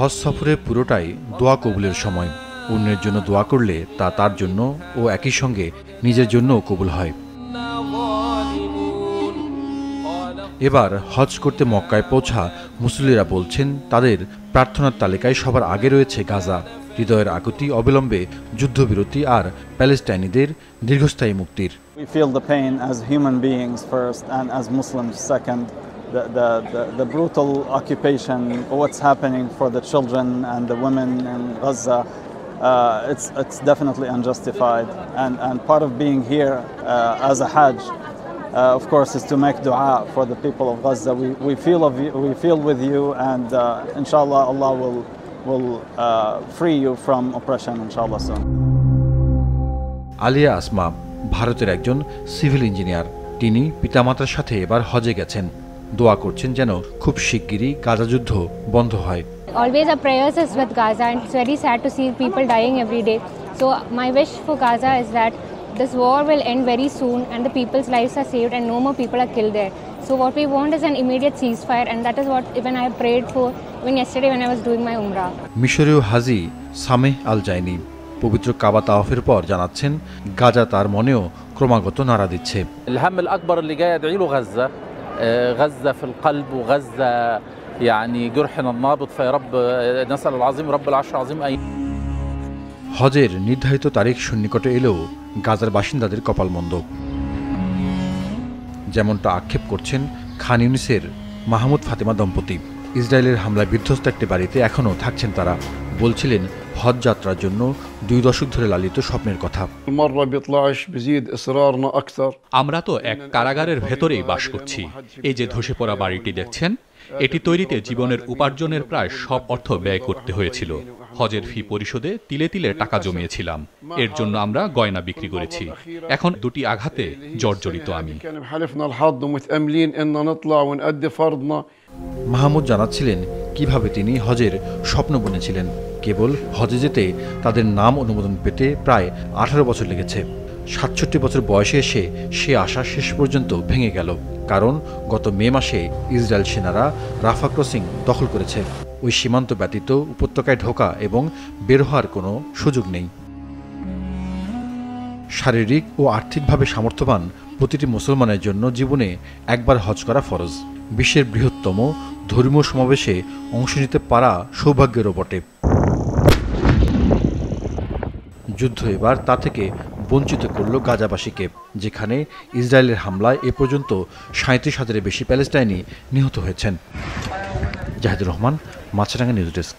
হজ সফরের পুরোটাই দোয়া কবুলের সময়। অন্যের জন্য দোয়া করলে তা তার জন্য ও একই সঙ্গে নিজের জন্যও কবুল হয়। এবার হজ করতে মক্কায় পৌঁছা মুসল্লিরা বলছেন তাদের প্রার্থনার তালিকায় সবার আগে রয়েছে গাজা। হৃদয়ের আকুতি অবিলম্বে যুদ্ধবিরতি আর প্যালেস্টাইনিদের দীর্ঘস্থায়ী মুক্তির। We feel the pain as human beings first and as Muslims second. The brutal occupation, what's happening for the children and the women in Gaza, it's definitely unjustified. And part of being here as a Hajj, of course, is to make dua for the people of Gaza. We feel with you, and inshallah, Allah will free you from oppression, inshallah soon. Alia Asma ভারতের একজন civil engineer. তিনি পিতামাতার সাথে এবার হজে গেছেন। দোয়া করছেন যেন খুব শিগগিরই গাজা যুদ্ধ বন্ধ হয়। Always our prayers is with Gaza, and it's very sad to see people dying every day. So my wish for Gaza is that this war will end very soon and the people's lives are saved and no more people are killed there. So what we want is an immediate ceasefire, and that is what even I prayed for even yesterday when I was doing my Umrah. মিশরীয় হাজি সামেহ আল জাইনি পবিত্র কাবা তাওয়াফের পর জানাচ্ছেন গাজা তার মনেও ক্রমাগত নাড়া দিচ্ছে। الهم الأكبر اللي جاي أدعي له غزة في القلب وغزة يعني جرحنا النابض فيا رب نسأل العظيم رب العرش العظيم أن হজের নির্ধারিত তারিখ সন্নিকটে এলেও গাজার বাসিন্দাদের কপালমন্দ। যেমনটা আক্ষেপ করছেন খান ইউনিসের মাহমুদ ফাতেমা দম্পতি। ইসরায়েলের হামলায় বিধ্বস্ত একটি বাড়িতে এখনও থাকছেন তারা। বলছিলেন হজ যাত্রার জন্য 2 দশক ধরে লালিত স্বপ্নের কথা। আমরা তো এক কারাগারের ভেতরেই বাস করছি। এই যে ধসে পড়া বাড়িটি দেখছেন, এটি তৈরিতে জীবনের উপার্জনের প্রায় সব অর্থ ব্যয় করতে হয়েছিল। হজের ফি পরিশোধে তিলে তিলে টাকা জমিয়েছিলাম। এর জন্য আমরা গয়না বিক্রি করেছি। এখন 2টি আঘাতে জর্জরিত আমি। মাহমুদ জানাচ্ছিলেন কিভাবে তিনি হজের স্বপ্ন বুনেছিলেন। কেবল হজে যেতে তাদের নাম অনুমোদন পেতে প্রায় 18 বছর লেগেছে। 67 বছর বয়সে এসে সে আশা শেষ পর্যন্ত ভেঙে গেল, কারণ গত মে মাসে ইসরায়েল সেনারা রাফা ক্রসিং দখল করেছে। ওই সীমান্ত ব্যতীত উপত্যকায় ঢোকা এবং বের হওয়ার কোনো সুযোগ নেই। শারীরিক ও আর্থিকভাবে সামর্থ্যবান প্রতিটি মুসলমানের জন্য জীবনে একবার হজ করা ফরজ। বিশ্বের বৃহত্তম ধর্মীয় সমাবেশে অংশ নিতে পারা সৌভাগ্যেরও বটে। যুদ্ধ এবার তা থেকে বঞ্চিত করল গাজাবাসীকে, যেখানে ইসরায়েলের হামলায় এ পর্যন্ত 37,000-এর বেশি প্যালেস্টাইনি নিহত হয়েছেন। জাহিদুর রহমান, মাছরাঙ্গা নিউজ ডেস্ক।